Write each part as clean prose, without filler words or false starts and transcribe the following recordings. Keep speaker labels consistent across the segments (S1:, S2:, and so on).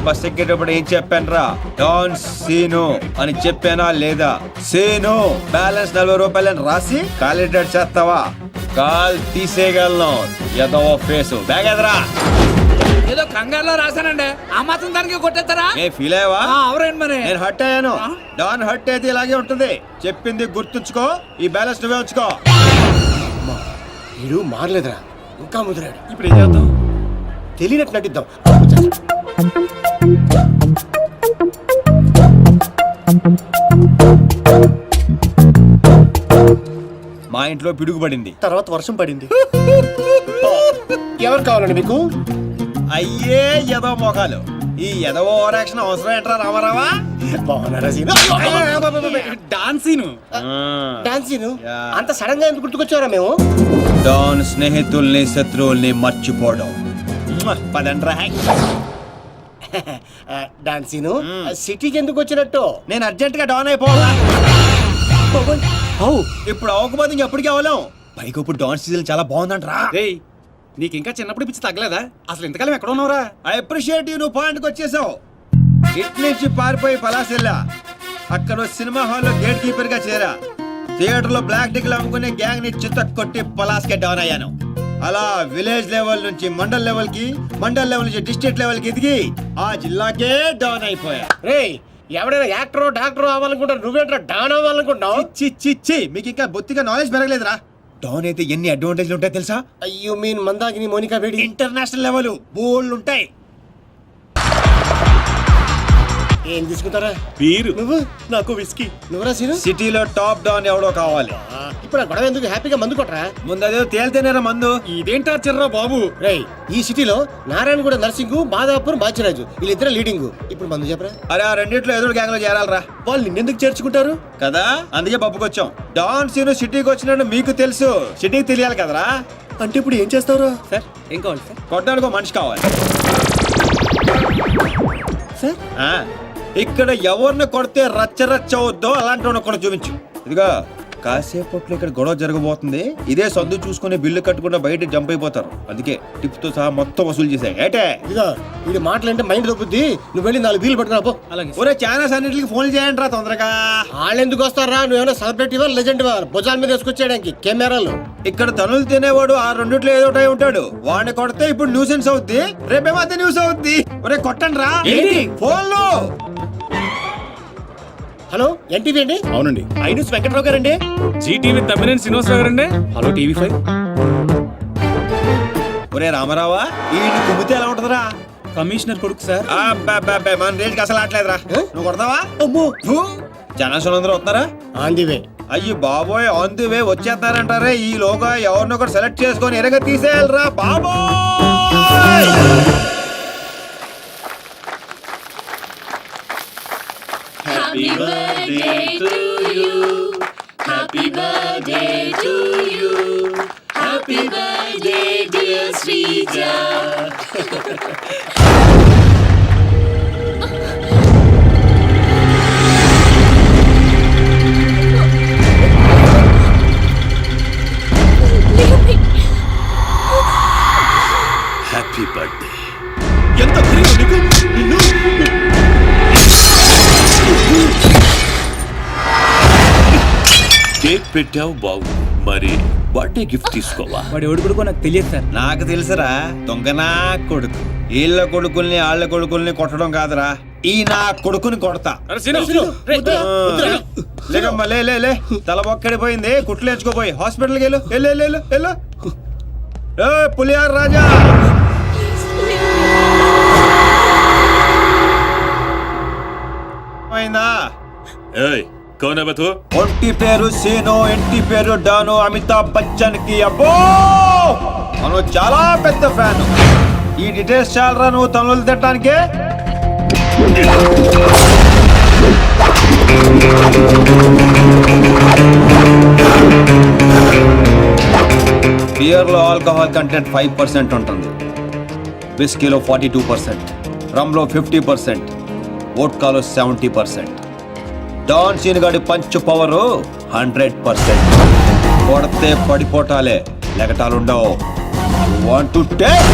S1: Bus ఎక్కేటప్పుడు ఏం చెప్పాను రా? డాన్ సీను అని చెప్పానా లేదా? సీను బ్యాలెన్స్ 40 రూపాయలని రాసి కాలిడేట్ చేస్తావా? కాల్ తీసేయగలను. ఏదో ఫేసు బ్యాగ్ ఎదరా.
S2: ఏదో కంగారులో రాశానండి, ఆ మాత్రం దానికి కొట్టేస్తారా?
S1: ఏ ఫీల్ అయ్యావా?
S2: అవరేంటి మరి?
S1: నేను హర్ట్ అయ్యాను. డాన్ హర్ట్ అయితే ఇలాగే ఉంటుంది. చెప్పింది గుర్తుంచుకో. ఈ బ్యాలెన్స్ నువ్వే ఉంచుకో.
S3: వీడు మారలేదురా, ఇంకా ముదిరాడు.
S2: ఇప్పుడు ఏం చేద్దాం?
S3: తెలియనట్టు నటిద్దాం.
S1: మా ఇంట్లో పిడుగు పడింది,
S3: తర్వాత వర్షం పడింది. ఎవరు కావాలండి మీకు?
S1: అయ్యే ఎదో మొఖాలు. ఈ ఎదో ఓవర్ యాక్షన్ అవసరం ఏంట్రా రామారావా?
S3: బాగున్నారా సీను?
S2: డాన్సీను
S3: డాన్సీను అంత సడన్ గా ఎందుకు గుర్తుకొచ్చారా మేము?
S1: డాన్ స్నేహితుల్ని శత్రువుల్ని మర్చిపోవడం. పదండ్రా.
S3: డాన్సీను సిటీకి ఎందుకు వచ్చినట్టు?
S1: నేను అర్జెంట్ గా డాన్ అయిపోవాలా? ఇప్పుడు అవ్వకపోతే ఇంకెప్పటికీ అవ్వలేం. పైకి ఇప్పుడు డాన్ సీజన్ చాలా బాగుందంట్రా.
S2: రేయ్, నీకు ఇంకా చిన్నప్పుడు పిచ్చి తగ్గలేదా? అసలు ఇంతకాలం ఎక్కడ ఉన్నావురా?
S1: I appreciate you. నువ్వు పాయింట్కి వచ్చేసావు. ఇట్ నుంచి పారిపోయి పలాసెల్లా. అక్కడ సినిమా హాల్లో గేట్ కీపర్ గా చేరా. థియేటర్ లో బ్లాక్ టికెట్లు అమ్ముకునే గ్యాంగ్ ని చిత్త కొట్టి పలాస్కే డౌన్ అయ్యాను. అలా విలేజ్ లెవెల్ నుంచి మండల్ లెవెల్ కి, మండల్ లెవెల్ నుంచి డిస్ట్రిక్ట్ లెవెల్ కి ఎదిగి ఆ జిల్లాకే డౌన్ అయిపోయా.
S3: రేయ్, ఎవడైనా యాక్టర్ డాక్టర్ అవ్వాలనుకుంటారు, నువ్వేంట్రా డాన్ అవ్వాలనుకుంటున్నావు?
S1: చి మీకు ఇంకా బొత్తిగా నాలెడ్జ్ పెరగలేదురా. డౌన్ అయితే ఎన్ని అడ్వాంటేజ్లు ఉంటాయి తెలుసా?
S3: You mean Mandakini Monika Bedi?
S1: International level బోల్డ్ ఉంటాయి.
S3: ఏం తీసుకుంటారా?
S2: వీరు
S3: నువ్వు?
S2: నాకు విస్కీ.
S3: నువ్వురా సీను?
S1: సిటీలో టాప్ డౌన్ ఎవడో కావాలి.
S3: ఇప్పుడు ఆ గొడవ ఎందుకు? హ్యాపీగా మందు కొట్టరా.
S1: ముందు అదే తేలితేనేరా మందు.
S2: ఇదేంటా చిర్రా బాబు?
S3: రేయ్, ఈ సిటీలో నారాయణగూడ నర్సింగ్, బాదాపూర్ బాచిరాజు వీళ్ళిద్దరు లీడింగ్. ఇప్పుడు మందు చెప్పరా.
S1: అరే ఆ రెండిట్లో ఎదురు గ్యాంగ్ లో చేరాలరా.
S3: వాళ్ళు నిన్నెందుకు చేర్చుకుంటారు
S1: కదా, అందుకే పప్పుకొచ్చాం. డాన్ సీను సిటీకి వచ్చినట్టు మీకు తెలుసు, సిటీకి తెలియాలి కదరా.
S3: అంటే ఇప్పుడు ఏం చేస్తావురా?
S2: సార్ ఏం కావాలి సార్?
S1: కొట్టడానికి మనిషి కావాలి
S3: సార్.
S1: ఇక్కడ ఎవరిని కొడితే రచ్చ రచ్చ అవుద్దో అలాంటి ఒకటి చూపించు. ఇదిగా కాసేపట్లో ఇక్కడ గొడవ జరగబోతుంది. ఇదే సందు చూసుకుని బిల్లు కట్టకుండా బయట జంప్ అయిపోతారు. అందుకే టిప్ తో సహా మొత్తం వసూలు చేశాయి. ఏటే
S3: ఇదిగా వీడి మాటలంటే మైండ్ దొబ్బుద్ది. నువ్వు వెళ్ళి 4 బీలు పట్టుకురా పో.
S2: అలాగే.
S1: ఒరే ఛానల్స్ అన్నిటికి ఫోన్ చేయండి రా తొందరగా.
S3: వాళ్ళు ఎందుకు వస్తారా? నువ్వేమైనా సెలబ్రిటీ వా, లెజెండ్ వా? భుజాల మీద వేసుకొచ్చేయడానికి కెమెరాలు.
S1: ఇక్కడ తనులు తినేవాడు ఆ రెండిట్లో ఏదో ఒకటి ఉంటాడు. వాడిని కొడితే ఇప్పుడు న్యూసెన్స్ అవుద్ది, రేపేమో అదే న్యూస్ అవుద్ది. ఒరే కొట్టండి రా ఫోన్లు.
S3: హలో, ఎన్టీవీ అండి?
S2: అవునండి.
S3: ఐ న్యూస్ వెంకట్రావు గారండి?
S2: జీటీవీ తమ్మినేని శ్రీనివాసరావు గారండి? Hello TV5.
S1: ఒరే రామారావా, ఈ కుమ్మితే ఎలా ఉంటుందిరా?
S2: కమిషనర్ కొడుకు సార్.
S1: మన రేంజ్కి అసలు ఆటలేదురా. నువ్వు కొడతావా?
S3: అమ్మో,
S1: జనాశులు అందరూ వస్తున్నారా?
S3: On the way.
S1: అయ్యి బాబోయ్, ఆన్ ది వే వచ్చేస్తారంటారే. ఈ లోగా ఎవరినొకరు సెలెక్ట్ చేసుకొని ఎరగ తీసేయాలరా బాబోయ్.
S4: Happy birthday to you. Happy birthday to you. Happy birthday dear Srija.
S5: Happy birthday.
S2: ఎంత ధైర్యం నీకు? నిన్ను
S5: కేక్ పెట్టావు బావు, మరి బర్త్డే గిఫ్ట్ తీసుకోవా?
S2: వాడి ఎవడు కొడుకో నాకు తెలియదు సార్.
S1: నాకు తెలుసురా, దొంగనా కొడుకు. వీళ్ళ కొడుకుల్ని వాళ్ళ కొడుకుల్ని కొట్టడం కాదురా, ఈ నా కొడుకుని కొడతా. లేకమ్మా లే లే లే, తల బొక్కడిపోయింది, కుట్లు ఎంచుకోపోయి హాస్పిటల్కి వెళ్ళు. వెళ్ళు వెళ్ళు వెళ్ళు. ఏ పులియార్ రాజా, అయిందా?
S5: ఏయ్, కౌన్ హై బతు?
S1: ఒంటి పేరు సీను, ఇంటి పేరు డాను. అమితాబ్ బచ్చన్ కి అబ్బో మనం చాలా పెద్ద ఫ్యాన్. ఈ డీటెయిల్స్ చాలరా నువ్వు తనులు తిట్టడానికి? బియర్ లో ఆల్కహాల్ కంటెంట్ 5% ఉంటుంది, విస్కీలో 42%, రమ్ లో 50%, వోడ్కాలో 70%. డాన్ సీన్ గాడి పంచ్ పవర్ 100%. కొడితే పడిపోటాలే, లెగటాలుండవు. వాంట్ టు టేక్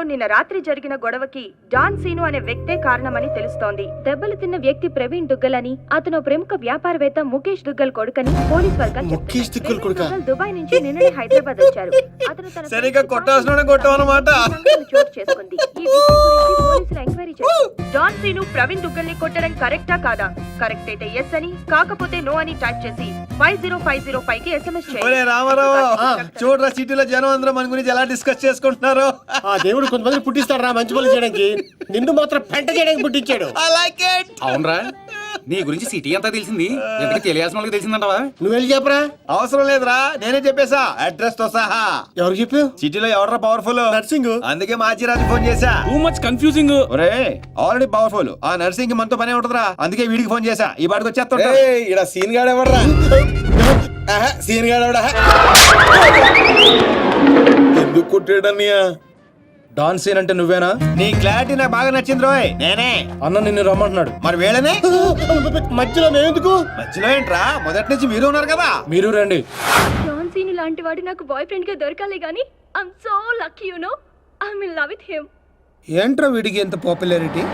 S6: నిన్న రాత్రి జరిగిన గొడవకి డాన్ సీను అనే వ్యక్తే కారణమని తెలుస్తోంది. దెబ్బలు తిన్న వ్యక్తి ప్రవీణ్ దుగ్గల్ అని, అతను ప్రముఖ వ్యాపారవేత్త ముఖేష్ దుగ్గల్ కొడుకని పోలీస్ వర్గాలు
S3: ముఖేష్ దుగ్గల్ కొడుకా?
S6: దుబాయ్ నుంచి నిన్ననే హైదరాబాద్ వచ్చారు. అతను తన
S1: సరిగ్గా కొట్టాల్సిన కొట్టావన్నమాట.
S6: చోటు చేసుకుంది. ఈ విషయం గురించి పోలీసులు ఎంక్వైరీ చేశారు. డాన్ సీను ప్రవీణ్ దుగ్గల్ ని కొట్టడం కరెక్టా కాదా? కరెక్ట్ అయితే ఎస్ అని, కాకపోతే నో అని టైప్ చేసి 50505 కి SMS
S1: ఒరే
S6: చేయండి.
S1: రామారావు, చూడరా సిటీలో జనం అందరూ మన గురించి ఎలా డిస్కస్ చేసుకుంటున్నారు.
S3: ఆ దేవుడు కొంతమంది పుట్టిస్తాడు రా మంచి పనులు చేయడానికి, నిన్ను మాత్రం పెంట చేయడానికి పుట్టించాడు.
S1: I like it.
S2: అవునరా, నీ గురించి సిటీ అంతా తెలిసింది. ఎందుకు తెలియాల్సిన వాళ్ళకి తెలిసిందంటవా?
S3: నువ్వు వెళ్ళి చెప్పరా.
S1: అవసరం లేదురా, నేనే చెప్పేశా అడ్రస్ తో సహా.
S3: ఎవరు చెప్పావు?
S1: సిటీలో ఎవడరా పవర్ఫుల్?
S3: నర్సింగ్.
S1: అందుకే మాచిరాజు ఫోన్ చేశా.
S2: Too much confusing.
S1: ఒరే ఆల్రెడీ పవర్ఫుల్, ఆ నర్సింగ్ కి మనతో పనే ఉంటదిరా. అందుకే వీడికి ఫోన్ చేశా, ఈ బాడికి వచ్చేస్తుంటా.
S7: ఇడ సీన్ గాడు ఎవడరా? సీన్ గాడు ఎవడా? ఎందుకు కొట్టాడన్నయ్యా?
S8: డాన్ సీన్ అంటే నువ్వేనా?
S1: నీ క్లారిటీ నాకు బాగా నచ్చింది రోయ్. నేనే.
S8: అన్న నిన్ను రమ్మంటున్నాడు.
S1: మరి వేళనే
S3: మధ్యలో మేమెందుకు?
S1: మధ్యలో ఏంట్రా, మొదటి నుంచి మీరు ఉన్నారు కదా.
S8: మీరు రండి.
S6: డాన్ సీను లాంటి వాడు నాకు బాయ్ ఫ్రెండ్ గా దొరకాలి గానీ I'm so lucky you know. I'm in love with him.
S8: ఏంట్రా వీడికి ఎంత పాపులారిటీ?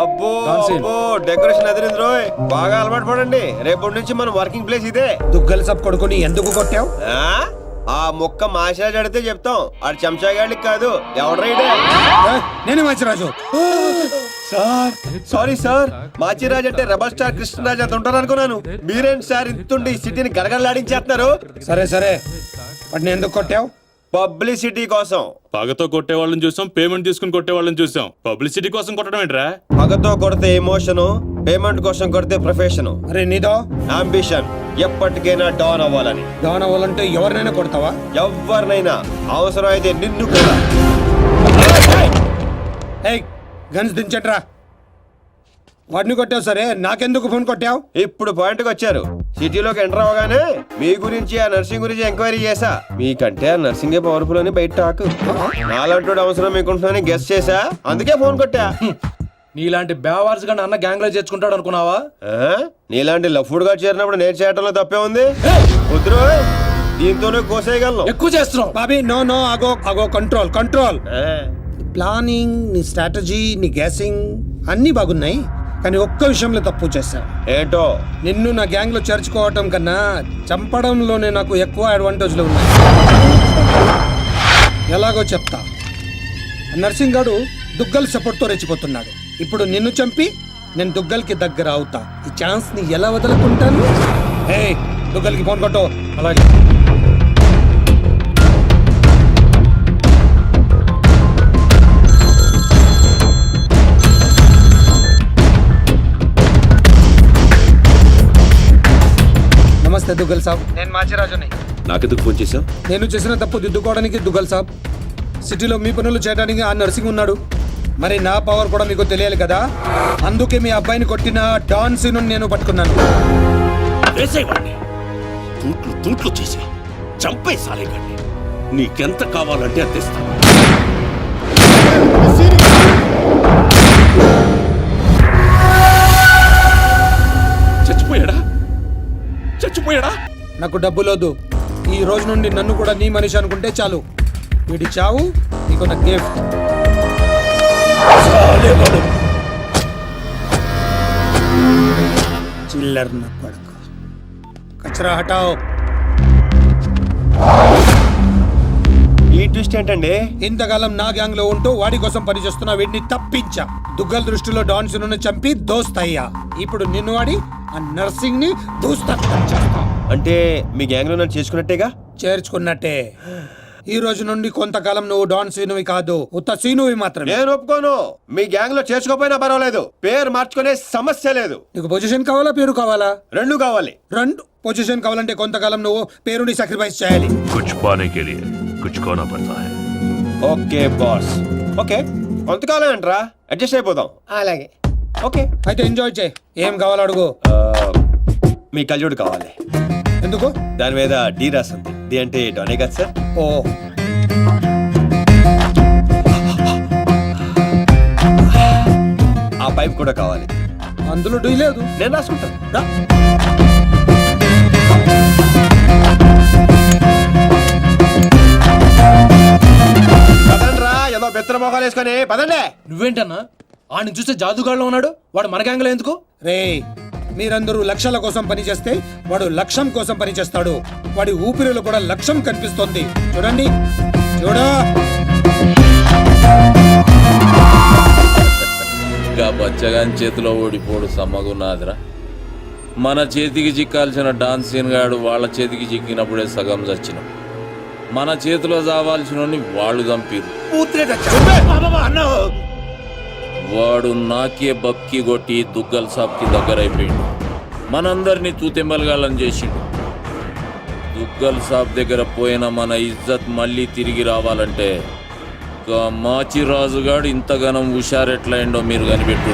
S1: అబ్బో
S8: Dancing.
S1: అబ్బో, డెకరేషన్ అదిరింది రోయ్. బాగా అలవాటు పడండి, రేపటి నుంచి మన వర్కింగ్ ప్లేస్ ఇదే.
S8: దుగ్గల సబ్ కొడుకుని ఎందుకు కొట్టావు?
S1: ఆ మొక్క మాషాజ్ అడితే చెప్తాం, ఆడు చెంచాగాడికి కాదు. ఎవడ్రైడే?
S8: నేనే Manchiraju.
S1: Sir sorry sir, Machiraj అంటే రెబల్ స్టార్ కృష్ణరాజ్ అంత ఉంటారు అనుకున్నాను. మీరేంటి సార్ ఇంతుండి ఈ సిటీని గడగడలాడించేస్తున్నారు?
S8: సరే సరే, వాడిని ఎందుకు కొట్టావు?
S1: పబ్లిసిటీ కోసం.
S9: పగతో కొట్టే వాళ్ళని చూసాం, పేమెంట్ తీసుకుని కొట్టే వాళ్ళని చూసాం. పబ్లిసిటీ కోసం కొట్టడం ఏంట్రా?
S1: పగతో కొడితే ఎమోషను, పేమెంట్ కోసం కొడితే ప్రొఫెషను.
S8: అరే నీదో
S1: అంబిషన్ ఎప్పటికైనా డాన్ అవ్వాలని.
S8: డాన్ అవ్వాలంటే ఎవరినైనా కొడతావా?
S1: ఎవరినైనా, అవసరం అయితే నిన్ను కూడా.
S8: ఏయ్ గన్స్ దించట్రా. వాడిని కొట్టావు సరే, నాకెందుకు ఫోన్ కొట్టావు?
S1: ఇప్పుడు పాయింట్కి వచ్చారు. సిటీలోకి ఎంటర్ అవగానే మీ గురించి, ఆ నర్సింగ్ గురించి ఎంక్వైరీ చేశా. మీకంటే ఆ నర్సింగే పవర్ఫుల్ అని బయట టాక్. నాలంటోడు అవసరం మీకుంటుందని గెస్ చేశా, అందుకే ఫోన్ కొట్టా.
S8: నీలాంటి బేవార్స్ గా అన్న గ్యాంగ్ లో చేర్చుకుంటాడు అనుకున్నావా?
S1: నీలాంటి లఫ్డ్ గా చేరినప్పుడు నేను చేయటంలో తప్పే ఉంది. వద్దు, దీంతోనే కోసేయగలను.
S8: ఎక్కువ చేస్తున్నావు బాబీ. నో నో, అగో అగో, కంట్రోల్ కంట్రోల్. ప్లానింగ్, నీ స్ట్రాటజీ, నీ గ్యాసింగ్ అన్నీ బాగున్నాయి, కానీ ఒక్క విషయంలో తప్పు చేశా.
S1: ఏంటో?
S8: నిన్ను నా గ్యాంగ్ లో చేర్చుకోవటం కన్నా చంపడంలోనే నాకు ఎక్కువ అడ్వాంటేజ్లు ఉన్నాయి. ఎలాగో చెప్తా. నర్సింగ్ గాడు దుగ్గల్ సపోర్ట్ తో రెచ్చిపోతున్నాడు. ఇప్పుడు నిన్ను చంపి నేను దుగ్గల్కి దగ్గర అవుతా. ఈ ఛాన్స్ ని ఎలా వదులుకుంటాను? ఏ దుగ్గల్కి ఫోన్ కొట్టు. అలాగే. నమస్తే దుగ్గల్ సాబ్, నేను మాచిరాజుని.
S5: నాకెందుకు ఫోన్ చేశావు?
S8: నేను చేసిన తప్పు దిద్దుకోవడానికి దుగ్గల్ సాబ్, సిటీలో మీ పనులు చేయడానికి ఆ నర్సింగ్ ఉన్నాడు. మరి నా పవర్ కూడా మీకు తెలియాలి కదా. అందుకే మీ అబ్బాయిని కొట్టిన డాన్ సీను నేను పట్టుకున్నాను.
S5: వేసేవాడిని తూట్లు తూట్లు చేసి చంపేసాలేకండి. నీకెంత కావాలంటే అంత ఇస్తాను. చచ్చిపోయాడా? చచ్చిపోయాడా?
S8: నాకు డబ్బులొద్దు. ఈ రోజు నుండి నన్ను కూడా నీ మనిషి అనుకుంటే చాలు. వీడి చావు నీకు నా గిఫ్ట్. చిల్లర్ నా కొడుకు. కచరా హటాओ.
S1: ఈ ట్విస్ట్ ఏంటండి?
S8: ఇంతకాలం నా గ్యాంగ్ లో ఉంటూ వాడి కోసం పనిచేస్తున్న వీడిని తప్పించా. దుగ్గల్ దృష్టిలో డాన్ సీనుని చంపి దోస్తయ్యా. ఇప్పుడు నిన్ను వాడి ఆ నర్సింగ్ ని దూస్తం చేస్తా.
S1: అంటే మీ గ్యాంగ్ లో నన్ను చేసుకున్నట్టేగా?
S8: చేర్చుకున్నట్టే. ఈ రోజు నుండి కొంతకాలం నువ్వు డాన్ సీనువి కాదు, ఉత్త సీనువి మాత్రమే.
S1: నేను ఒప్పుకోను. మీ గ్యాంగ్ లో చేర్చుకోపోయినా పర్వాలేదు, పేరు మార్చుకునే సమస్య లేదు.
S8: నీకు పొజిషన్ కావాలా, పేరు కావాలా?
S1: రెండు కావాలి.
S8: రెండు. పొజిషన్ కావాలంటే కొంతకాలం నువ్వు పేరుని సాక్రిఫైస్ చేయాలి.
S5: कुछ पाने के लिए कुछ खोना पड़ता है.
S1: Okay boss. ఓకే, కొంతకాలం ఏంట్రా, అడ్జస్ట్ అయిపోదాం.
S3: అలాగే.
S1: ఓకే.
S8: అయితే ఎంజాయ్ చేయి. ఏం కావాలో అడుగు.
S1: మీ కళ్ళజోడు కావాలి.
S8: ఎందుకు?
S1: దాని మీద డి రాసింది. డి అంటే డోనే కదా సార్?
S8: ఓ,
S1: ఆ పైప్ కూడా కావాలి.
S8: అందులో డీ లేదు.
S1: నేను రాసుకుంటాను.
S8: రా.
S1: పెత్తర మొఖాలు వేసుకొని పదండి.
S2: నువ్వేంటన్నా ఆడిని చూస్తే జాదుగాడులో ఉన్నాడు, వాడు మన గ్యాంగ్లో ఎందుకు?
S8: రే మీరందరూ లక్ష్యాల కోసం పనిచేస్తే వాడు లక్ష్యం కోసం పనిచేస్తాడు. వాడి ఊపిరిలో కూడా లక్ష్యం కనిపిస్తోంది. చూడండి చూడా.
S10: ఇంకా బచ్చగాని చేతిలో ఓడిపోడు సమ్మగున్నాదిరా. మన చేతికి చిక్కాల్సిన డాన్స్ సీన్ గాడు వాళ్ళ చేతికి చిక్కినప్పుడే సగం చచ్చినాం. మన చేతిలో చావాల్సిన వాళ్ళు చంపిరు. వాడు నాకే బక్కి కొట్టి దుగ్గల్ సాబ్కి దగ్గరైపోయిండు. మనందరినీ తూతెంబలగాలని చేసిండు. దుగ్గల్ సాబ్ దగ్గర పోయిన మన ఇజ్జత్ మళ్ళీ తిరిగి రావాలంటే మాచిరాజుగాడు ఇంతగానం హుషారెట్లయిండో మీరు కనిపెట్టు.